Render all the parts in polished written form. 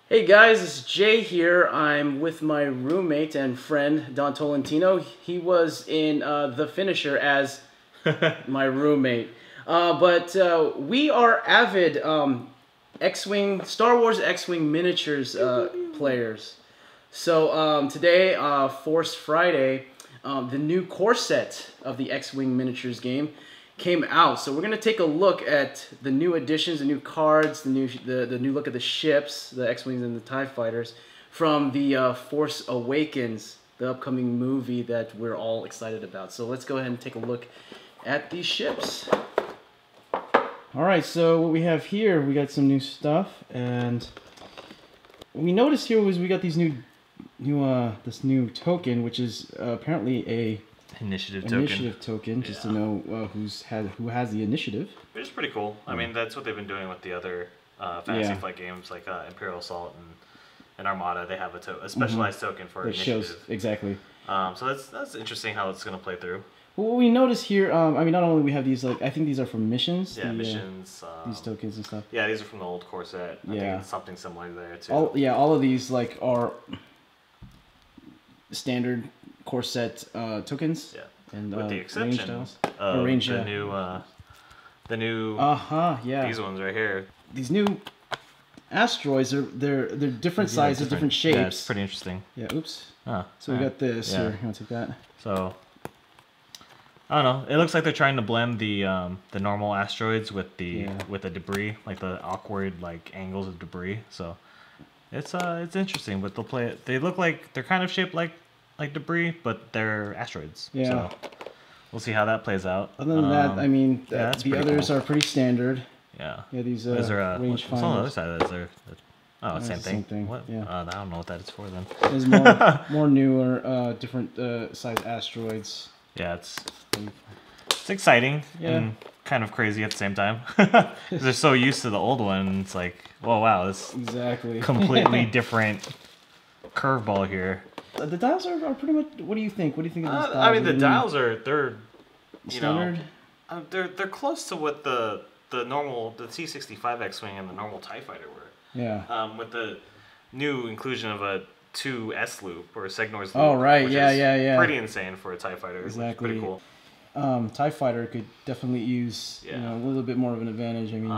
Hey guys, it's Jay here. I'm with my roommate and friend Don Tolentino. He was in The Finisher as my roommate. But we are avid X-Wing, Star Wars X-Wing miniatures players. So today, Force Friday, the new core set of the X-Wing miniatures game came out. So we're gonna take a look at the new additions, the new cards, the new look at the ships, the X-Wings and the TIE Fighters from the Force Awakens, the upcoming movie that we're all excited about. So let's go ahead and take a look at these ships. All right, so what we have here, we got some new stuff, and we noticed here was we got these this new token, which is apparently a initiative token, just to know who has the initiative. Which is pretty cool. I mean, that's what they've been doing with the other fantasy flight games like Imperial Assault and Armada. They have a specialized token for initiative. Shows exactly. So that's interesting how it's going to play through. Well, what we notice here, I mean, not only we have these, like, I think these are from missions. Yeah, missions. These tokens and stuff. Yeah, these are from the old core set. I think it's something similar there too. All of these like are standard core set tokens. Yeah. And with the exception of the new these ones right here. These new asteroids they're different sizes, different shapes. Yeah, it's pretty interesting. Yeah, oops. Oh, so we got this here. You want to take that? So I don't know. It looks like they're trying to blend the normal asteroids with the debris, like the awkward like angles of debris. So it's interesting, but they'll play it. They look like they're kind of shaped like debris, but they're asteroids. Yeah. So we'll see how that plays out. Other than that, I mean, the others are pretty standard. Yeah. Yeah, these range finders. What's on the other side of that? Oh, same thing. Same thing. What? Yeah. I don't know what that is for then. There's more newer, different size asteroids. Yeah, it's exciting and kind of crazy at the same time. Because they're so used to the old one. It's like, oh wow, this completely different curveball here. The dials are pretty much. What do you think? What do you think of these dials? I mean, the dials they're standard. They're close to what the T-65 X-Wing and the normal TIE Fighter were. Yeah. With the new inclusion of a 2S loop or a Segnor's loop. Oh right, which is pretty insane for a TIE Fighter. Exactly. Pretty cool. TIE Fighter could definitely use a little bit more of an advantage. I mean,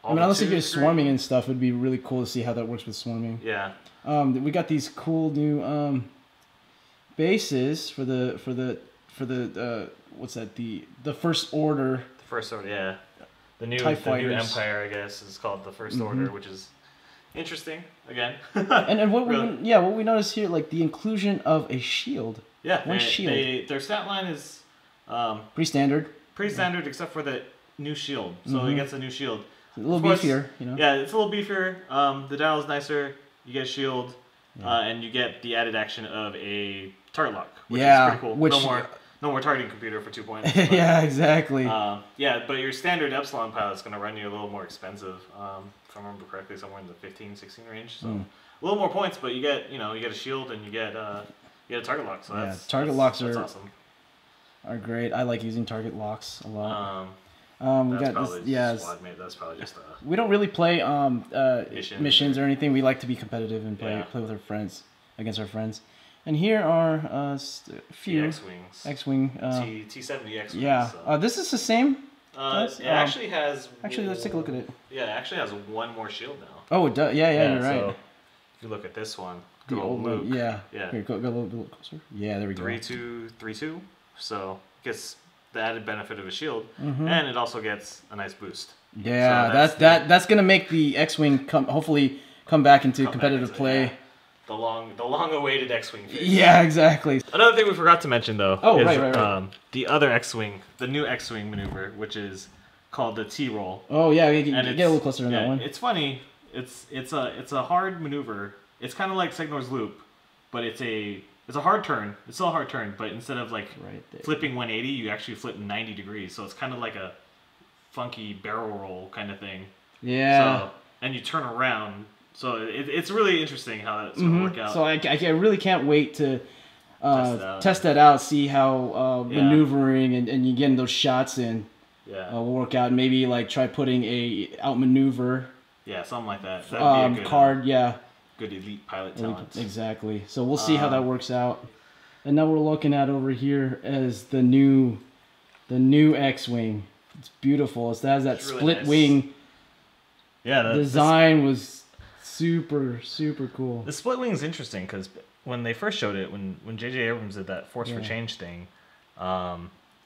unless you're swarming and stuff, it'd be really cool to see how that works with swarming. Yeah. We got these cool new bases for the what's that, the First Order. The First Order, yeah. The new Empire, I guess, is called the First Order, which is interesting again. and what we notice here, like the inclusion of a shield. Yeah, one shield. Their stat line is pretty standard. Pretty standard, except for the new shield. So he gets a new shield. A little beefier, you know. Yeah, it's a little beefier. The dial is nicer. You get a shield, and you get the added action of a target lock, which is pretty cool. No more targeting computer for 2 points. But, yeah, exactly. But your standard Epsilon pilot is going to run you a little more expensive. If I remember correctly, somewhere in the 15, 16 range. So a little more points, but you get a shield and you get a target lock. So that's locks that's awesome. Are great. I like using target locks a lot. We got this. Squad mate. That's probably just we don't really play missions or anything. We like to be competitive and play with our friends against our friends. And here are a few X-Wings. X-Wing. T-70 X-Wings. Yeah. So. This is the same. It actually has. Actually, let's take a look at it. Yeah, it actually has one more shield now. Oh, it does. Yeah, you're right. So if you look at this one, the old Luke. One. Yeah. Here, go a little closer. Yeah, there we go. 3-2. So it gets the added benefit of a shield, and it also gets a nice boost. Yeah, so that's gonna make the X-Wing hopefully come back into competitive play. Yeah. The long-awaited X-Wing phase. Yeah, exactly. Another thing we forgot to mention though is right. The other X-Wing, the new X-Wing maneuver, which is called the T-roll. Oh yeah, get a little closer on that one. It's funny. It's a hard maneuver. It's kind of like Segnor's loop, but it's a hard turn. It's still a hard turn, but instead of like flipping 180, you actually flip 90 degrees. So it's kind of like a funky barrel roll kind of thing. Yeah. So, and you turn around. So it's really interesting how that's going to work out. So I really can't wait to test that out, see how maneuvering and you getting those shots in will work out. And maybe like try putting a outmaneuver something like that. That'd be a good card, good elite pilot talent. Exactly. So we'll see how that works out. And now we're looking at over here as the new X-wing. It's beautiful. It has that really split nice. wing. Yeah, the design was super cool. The split wing is interesting because when they first showed it, when J.J. Abrams did that Force for Change thing,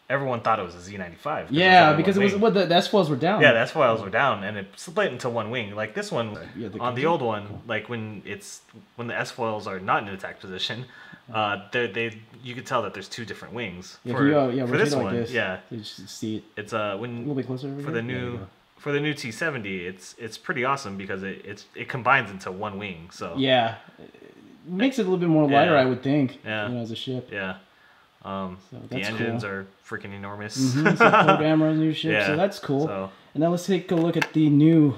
everyone thought it was a Z95. Yeah, because it was the S-foils were down. Yeah, the S-foils were down, and it split into one wing. Like this one, on the old one, like when the S-foils are not in an attack position, you could tell that there's two different wings. For this one, like this, you just see it. It's a little bit closer over for the new. For the new T-70, it's pretty awesome because it combines into one wing. So yeah, it makes it a little bit more lighter, I would think. Yeah, as a ship. Yeah. So the engines are freaking enormous. So program a new ship, so that's cool. And now let's take a look at the new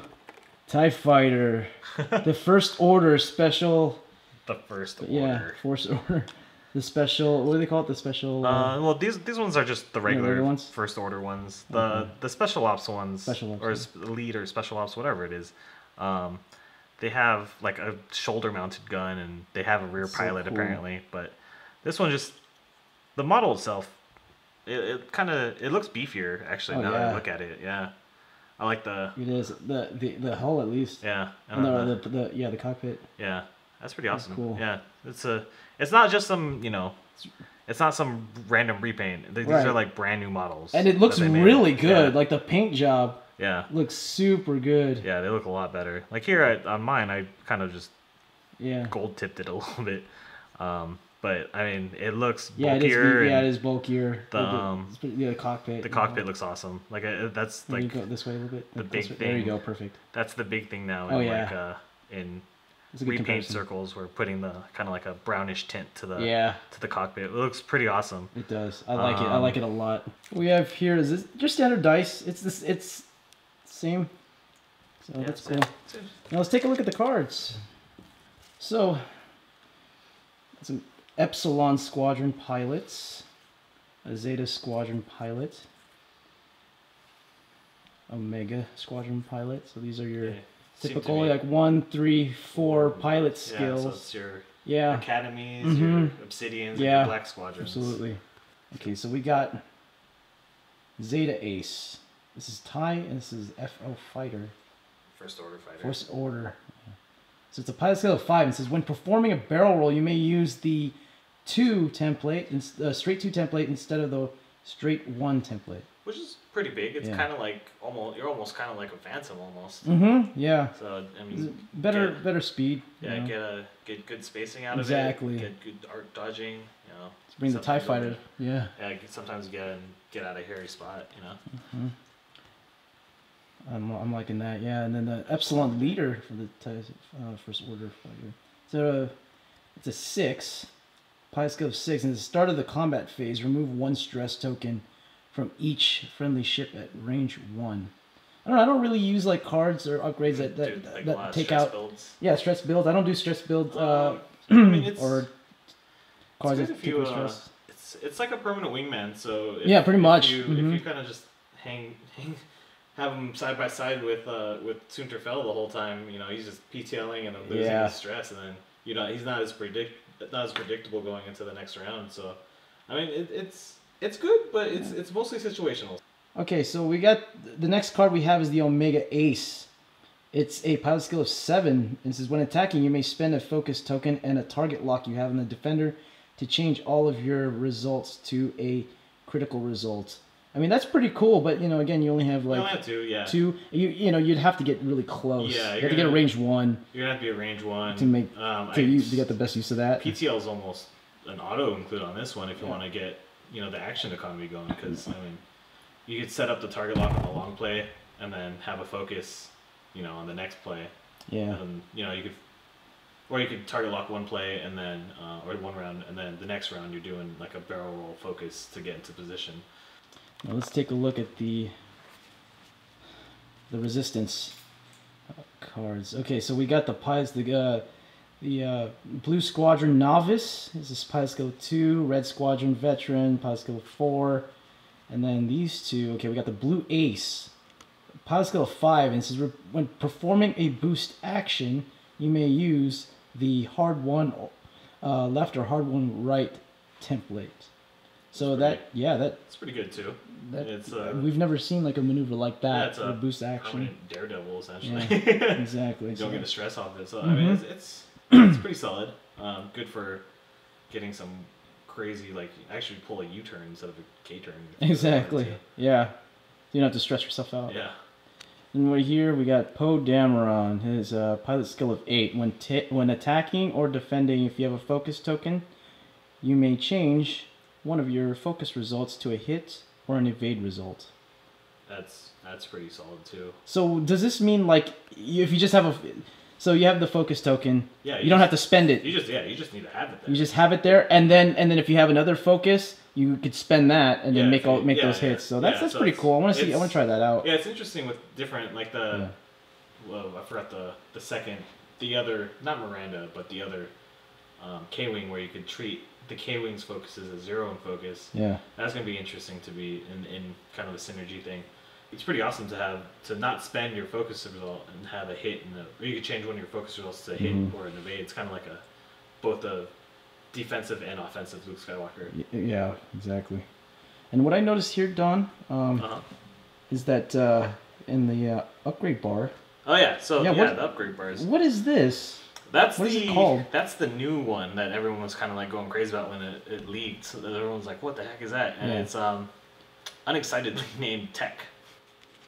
TIE Fighter, the First Order Special. The First Order. Yeah, Force Order. The special, what do they call it? The special. Well, these ones are just the regular ones? First Order ones. The special ops ones, or elite or special ops, whatever it is. They have like a shoulder-mounted gun, and they have a rear pilot apparently. But this one just the model itself, it looks beefier actually now that I look at it. Yeah, I like the. It is the hull at least. Yeah, and the cockpit. Yeah, that's pretty awesome. Cool. Yeah, it's not just some it's not some random repaint. These are like brand new models, and it looks really good. Yeah. Like the paint job. Yeah, looks super good. Yeah, they look a lot better. Like here on mine, I kind of just gold tipped it a little bit. But I mean, it looks bulkier. It is bulkier. The cockpit. The cockpit looks awesome. Like that's like. You go this way a little bit. The big thing. There you go. Perfect. That's the big thing now. In repaint circles, we're putting the kind of like a brownish tint to the cockpit. It looks pretty awesome. It does. I like it. I like it a lot. What we have here is this just standard dice. It's same. So that's cool. Now let's take a look at the cards. So some Epsilon Squadron pilots, a Zeta Squadron pilot, Omega Squadron pilot. So these are your typical like 1, 3, 4 pilot skills. Yeah, so it's your academies, your obsidians, and your black squadrons. Absolutely. Okay, so we got Zeta Ace. This is TIE, and this is FO Fighter. First Order Fighter. First Order. Yeah. So it's a pilot skill of 5. It says when performing a barrel roll, you may use the 2 template, straight 2 template instead of the straight 1 template. Which is pretty big. It's kind of like you're almost kind of like a Phantom almost. Yeah. So I mean, better speed. Yeah, get good spacing out of it. Exactly. Get good arc dodging. You know. Let's bring the TIE Fighter. Yeah. Yeah. Sometimes get out of hairy spot. You know. I'm liking that. Yeah, and then the Epsilon Leader for the TIE First Order Fighter. So it's a 6. Pilot skill of 6, and at the start of the combat phase, remove 1 stress token from each friendly ship at range 1. I don't really use like cards or upgrades that take out builds. Yeah, stress builds. I don't do stress builds I mean, or cards that take away stress. It's like a permanent wingman. So pretty much. If you kind of just have him side by side with Sunterfell the whole time, you know, he's just PTLing and losing his stress, and then he's not as predictable going into the next round. So, I mean, it's good, but it's mostly situational. Okay, so we got the next card we have is the Omega Ace. It's a pilot skill of 7. It says when attacking, you may spend a focus token and a target lock you have in the defender to change all of your results to a critical result. I mean, that's pretty cool, but again, you only have like 2. You'd have to get really close. Yeah, you have to get a range 1. You're gonna have to be a range 1 to make to get the best use of that. PTL is almost an auto include on this one if you want to get the action economy going, because I mean, you could set up the target lock on the long play and then have a focus, on the next play. Yeah. And you could target lock 1 play and then or 1 round, and then the next round you're doing like a barrel roll focus to get into position. Now let's take a look at the resistance cards. Okay, so we got the pies, the Blue Squadron Novice. This is pilot skill 2, Red Squadron Veteran, pilot skill 4, and then these two. Okay, we got the Blue Ace, pilot skill 5, and it says when performing a boost action, you may use the hard one left or hard one right template. So it's pretty good too. We've never seen like a maneuver like that it's for boost action. Daredevil essentially. Yeah, exactly. You don't get the stress off it. So I mean, it's pretty solid. Good for getting some crazy, like actually pull a U-turn instead of a K-turn. Exactly. Yeah. You don't have to stress yourself out. Yeah. And right here we got Poe Dameron. His pilot skill of 8. When attacking or defending, if you have a focus token, you may change one of your focus results to a hit or an evade result. That's pretty solid too. So does this mean like if you just have so you have the focus token, you don't have to spend it. You just need to have it there. You just have it there, and then if you have another focus, you could spend that and then make those hits. So that's pretty cool. I want to try that out. Yeah, it's interesting with different like the well, I forgot the second, the other, not Miranda, but the other K-wing where you could treat the K-wing's focus as a 0 in focus. Yeah. That's going to be interesting to be in kind of a synergy thing. It's pretty awesome to not spend your focus result and have a hit, or you could change one of your focus results to a hit or an evade. It's kind of like both a defensive and offensive Luke Skywalker. Yeah, exactly. And what I noticed here, Don, is that in the upgrade bar. Oh yeah, so the upgrade bars. What is this? What is it called? That's the new one that everyone was kind of like going crazy about when it leaked. So everyone's like, "What the heck is that?" And it's unexcitedly named Tech.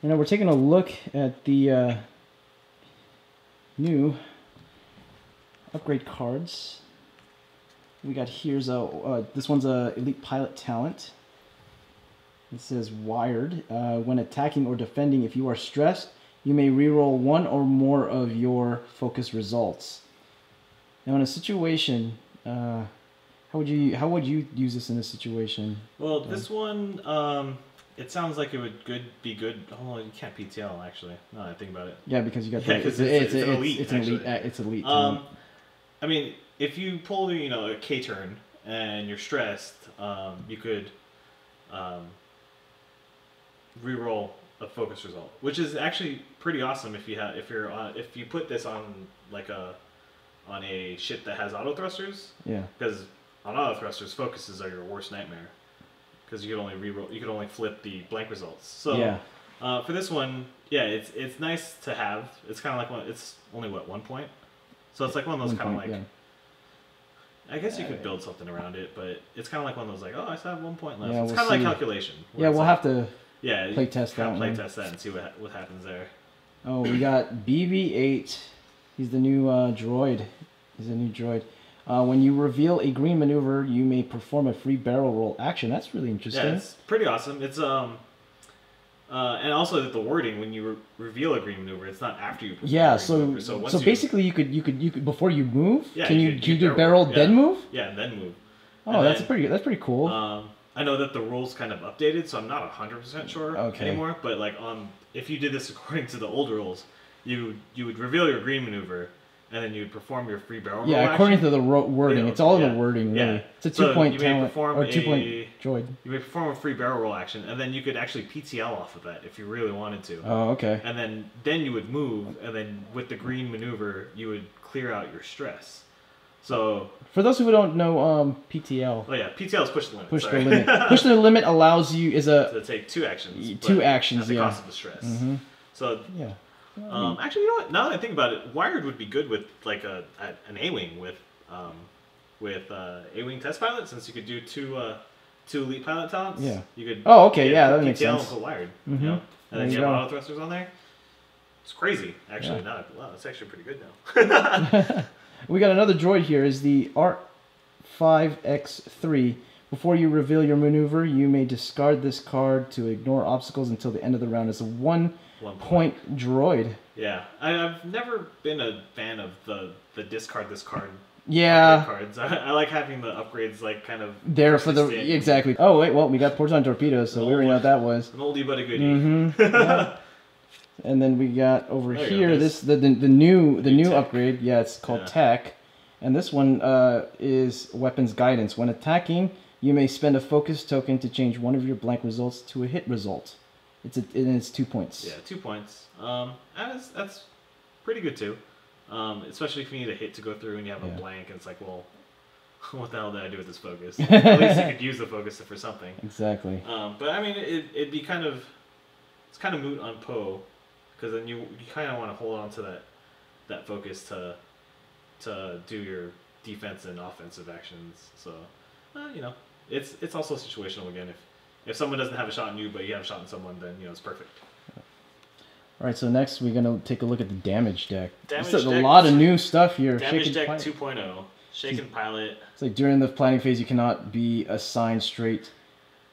You know, we're taking a look at the new upgrade cards. We got here's this one's a elite pilot talent. It says wired. When attacking or defending, if you are stressed, you may reroll one or more of your focus results. Now, in a situation, how would you use this in a situation? Well, this one, it sounds like it would be good. Oh, you can't PTL actually. No, I think about it. Yeah, because you got it's an elite. It's elite. I mean, if you pull a K turn and you're stressed, you could reroll a focus result, which is actually pretty awesome if you put this on on a ship that has auto thrusters. Yeah. Because on auto thrusters, focuses are your worst nightmare. Because you could only flip the blank results. So for this one, it's nice to have. It's kind of like it's only 1 point, so it's like one of those kind of like. Yeah. I guess you could build something around it, but it's kind of like one of those like, oh, I still have 1 point left. Yeah, it's kind of like calculation. Yeah, we'll have to. Yeah, play test that. Play test that and see what happens there. Oh, we got BB-8. He's the new droid. He's a new droid. When you reveal a green maneuver, you may perform a free barrel roll action. That's really interesting. Yeah, it's pretty awesome. It's and also the wording when you reveal a green maneuver, it's not after you. Yeah, so basically you could before you move. Yeah, can you do barrel then move? Yeah, and then move. Oh, that's pretty cool. I know that the rules kind of updated, so I'm not 100% sure anymore. But like if you did this according to the old rules, you would reveal your green maneuver, and then you would perform your free barrel roll according action. to the wording. It's all in the wording, really. Yeah. It's a 2-point talent, or 2-point droid. You may perform a free barrel roll action, and then you could actually PTL off of that if you really wanted to. Oh, okay. And then you would move, and then with the green maneuver, you would clear out your stress. So for those who don't know, PTL. Oh yeah, PTL is push the limit. Push the limit. Push the limit allows you to take 2 actions. At the cost of the stress. Mm-hmm. So actually, you know what? Now that I think about it, wired would be good with like an A-wing with A-wing test pilot, since you could do two elite pilot talents. Yeah. You could. Oh, okay. Yeah, that makes sense. And put wired. Mm-hmm. You know? And then you have auto thrusters on there. It's crazy, actually. Yeah. Wow, that's actually pretty good now. We got another droid here. Is the R5X3. Before you reveal your maneuver, you may discard this card to ignore obstacles until the end of the round. It's a 1-point droid. Yeah, I've never been a fan of the discard this card. Yeah. Cards. I like having the upgrades like kind of there for the exactly. Oh wait, well we got Porton torpedoes, so we already know what that was. An oldie but a goodie. Mm-hmm. Yeah. And then we got over here the new upgrade. Yeah, it's called Tech, and this one is weapons guidance. When attacking, you may spend a focus token to change one of your blank results to a hit result. It's 2 points. Yeah, 2 points. That's pretty good too. Especially if you need a hit to go through and you have a blank, and it's like, well, what the hell did I do with this focus? At least you could use the focus for something. Exactly. But I mean, it'd be kind of moot on Poe, because then you kind of want to hold on to that focus to do your defense and offensive actions. So, you know, it's also situational again. If someone doesn't have a shot on you, but you have a shot on someone, then it's perfect. All right, so next we're gonna take a look at the damage deck. There's a lot of new stuff here. Damage deck 2.0. Shaken Pilot. It's like during the planning phase, you cannot be assigned straight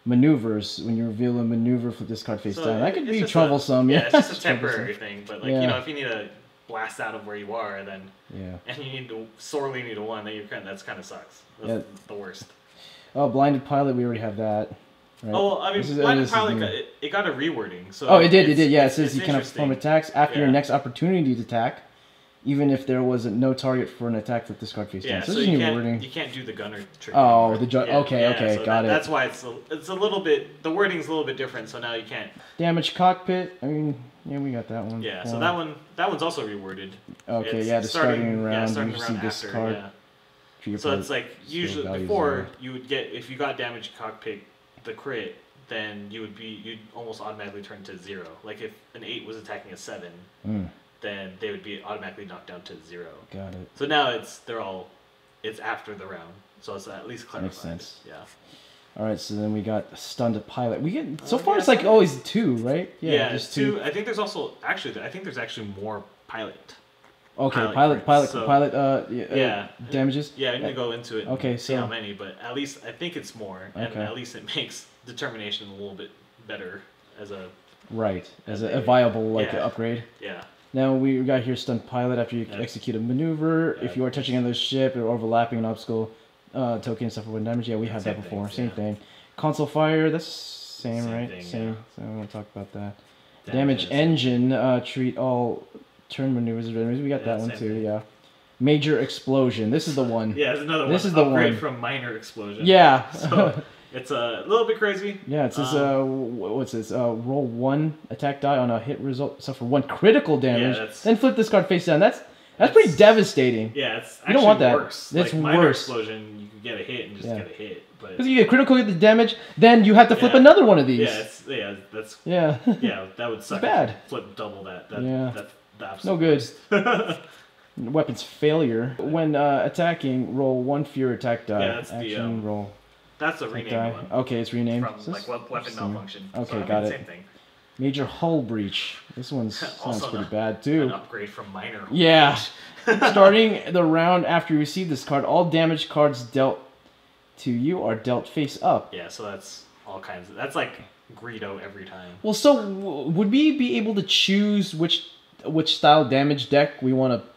maneuvers. When you reveal a maneuver, flip this card face down. That could be troublesome. Yeah, it's just a temporary thing. But like if you need to blast out of where you are, then and you sorely need a 1, then that's kind of sucks. That's the worst. Oh, Blinded Pilot, we already have that. Right? Oh, well, I mean, Blinded Pilot it got a rewording. So it did. Yeah, it says you cannot perform attacks after your next opportunity to attack. Even if there was no target for an attack, flip this card face down. So you can't do the gunner trick. Oh, okay, so got it. That's why it's a little bit, the wording's a little bit different, so now you can't. Damage Cockpit, I mean, we got that one. Yeah, so that one's also reworded. Okay, the starting round, you receive this card. So it's like, usually, before, you would get, if you got Damage Cockpit, the crit, then you'd almost automatically turn to 0. Like if an 8 was attacking a 7, then they would be automatically knocked down to 0. Got it. So now it's after the round, so it's at least clarified. Makes sense. Yeah. All right, so then we got Stunned Pilot. We get so far it's like always 2, right? Yeah, just 2. I think there's also actually more pilot. Okay, pilot damages. Yeah, I'm gonna go into it. Okay, see how many, but at least I think it's more, and at least it makes determination a little bit better as a a viable upgrade. Yeah. Now we got here Stunned Pilot after you execute a maneuver. If you are touching another ship or overlapping an obstacle token and suffer 1 damage. Yeah, we had that before. Same thing. Console Fire, that's same, right? Thing, same. So I won't talk about that. Damage Engine, treat all turn maneuvers as enemies. We got that one too. Yeah. Major Explosion. This is the one. Yeah, it's another one. This is the upgrade one from Minor Explosion. Yeah. So it's a little bit crazy. Yeah, it says, what's this? Roll 1 attack die on a hit result, suffer 1 critical damage, then flip this card face down. That's pretty devastating. Yeah, it's actually you don't want that. Worse. That's like Minor worse. Explosion, you can get a hit and just get a hit. Because you get critical hit the damage, then you have to flip another one of these. Yeah, that would suck. It's bad. Flip double that. That's no good. Weapons failure. When attacking, roll 1 fewer attack die. Yeah, that's action roll. That's a renamed one. Okay, it's renamed. From like weapon malfunction. Okay, got it. Same thing. Major hull breach. This one sounds pretty bad too. An upgrade from minor. Yeah. Starting the round after you receive this card, all damage cards dealt to you are dealt face up. Yeah, so that's all kinds of. That's like Greedo every time. Well, so would we be able to choose which style damage deck we want to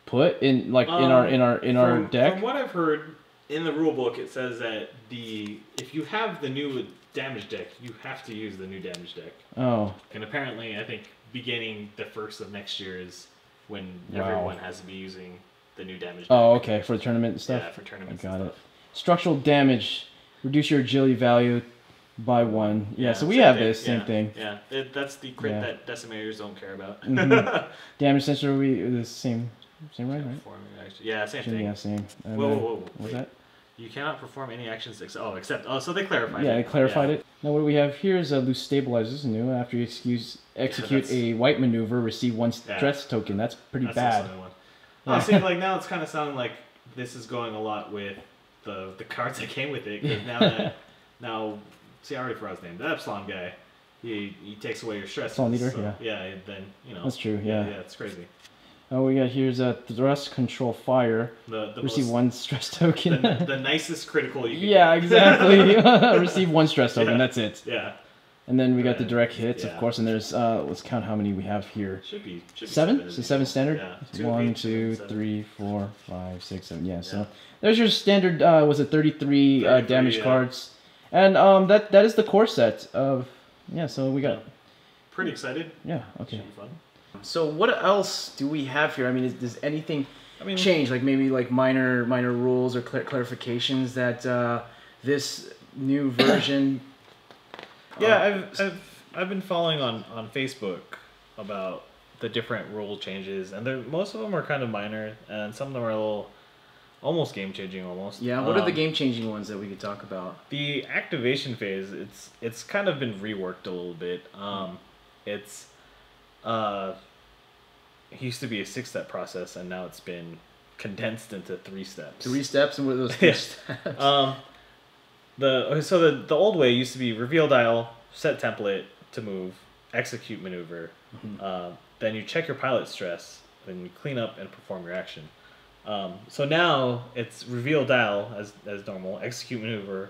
put in, like in our deck? From what I've heard, in the rulebook, it says that if you have the new damage deck, you have to use the new damage deck. Oh. And apparently, I think beginning the 1st of next year is when everyone has to be using the new damage deck. Oh, okay, for the tournament and stuff? Yeah, for tournaments. I got it. Structural damage. Reduce your agility value by 1. Yeah, so we have this. Same thing. Yeah, that's the crit that decimators don't care about. Damage sensor, the same right? Yeah, same thing. Yeah, same. Whoa. What's that? You cannot perform any actions except so they clarified it. Yeah, they clarified it. Now what we have here is a loose stabilizer. This is new. After you execute a white maneuver, receive 1 stress token. That's pretty bad. See, like now it's kind of sounding like this is going a lot with the cards that came with it. Because now, see, I already forgot his name. The Epsilon guy, he takes away your stress. Epsilon leader, so, then That's true. Yeah, it's crazy. Oh, we got here's a thrust control fire. Receive 1 stress token. the nicest critical you can get. Exactly. Receive 1 stress token. That's it. Yeah. And then we got the direct hits, of course, and there's let's count how many we have here. Should be 7. So 7 standard. Yeah. 1, 2, 3, 4, 5, 6, 7. Yeah. So there's your standard. Was it 33 damage cards, and that is the core set of So we got. Pretty excited. Yeah. Okay. Should be fun. So what else do we have here? I mean, does anything change? Like maybe like minor rules or clarifications that this new version. Yeah, I've been following on Facebook about the different rule changes, and most of them are kind of minor, and some of them are a little almost game changing almost. Yeah, what are the game changing ones that we could talk about? The activation phase, it's kind of been reworked a little bit. It's it used to be a 6-step process, and now it's been condensed into 3 steps. 3 steps, and what are those 3 steps? The old way used to be reveal dial, set template to move, execute maneuver. Then you check your pilot stress, then you clean up and perform your action. So now it's reveal dial as normal, execute maneuver,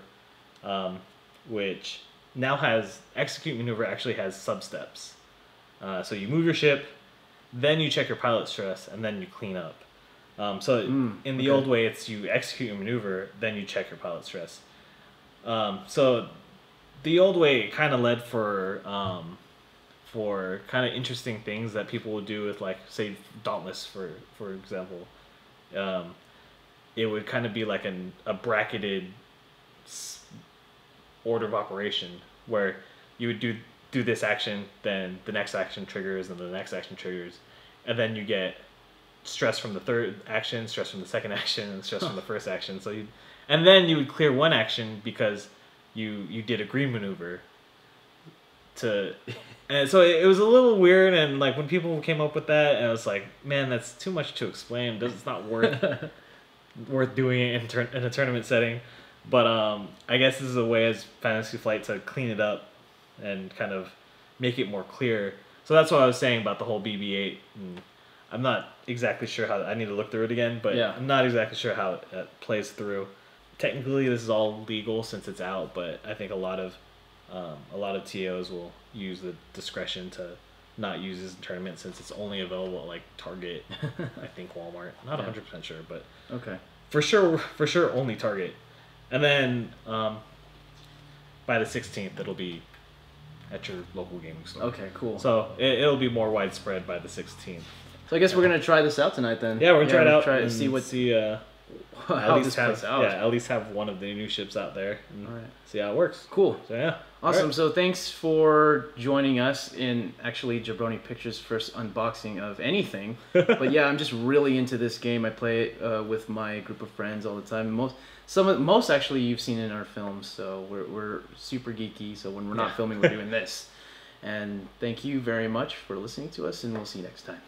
which now has execute maneuver actually has sub-steps. So you move your ship, then you check your pilot stress, and then you clean up. In the old way, it's you execute your maneuver, then you check your pilot stress. So the old way kind of led for kind of interesting things that people would do with, like, say, Dauntless, for example. It would kind of be like a bracketed order of operation where you would do this action, then the next action triggers, and the next action triggers, and then you get stress from the third action, stress from the second action, and stress from the first action. And then you would clear one action because you did a green maneuver. And so it was a little weird, and like when people came up with that, and I was like, man, that's too much to explain. It's not worth doing it in a tournament setting. But I guess this is a way as Fantasy Flight to clean it up and kind of make it more clear. So that's what I was saying about the whole BB-8. And I'm not exactly sure how. I need to look through it again, but yeah. I'm not exactly sure how it plays through. Technically, this is all legal since it's out, but I think a lot of TOs will use the discretion to not use this in tournament since it's only available at like Target, I think Walmart. Not 100% sure, but okay. For sure only Target. And then by the 16th, it'll be at your local gaming store. Okay, cool. So it'll be more widespread by the 16th. So I guess we're gonna try this out tonight then. Yeah, we're gonna try it out and see how this plays out. Yeah, at least have one of the new ships out there and see how it works. Cool. So yeah. Awesome. Right. So thanks for joining us in actually Jabronie Pictures' first unboxing of anything. But yeah, I'm just really into this game. I play it with my group of friends all the time. Most actually you've seen in our films. So we're super geeky. So when we're not filming, we're doing this. And thank you very much for listening to us, and we'll see you next time.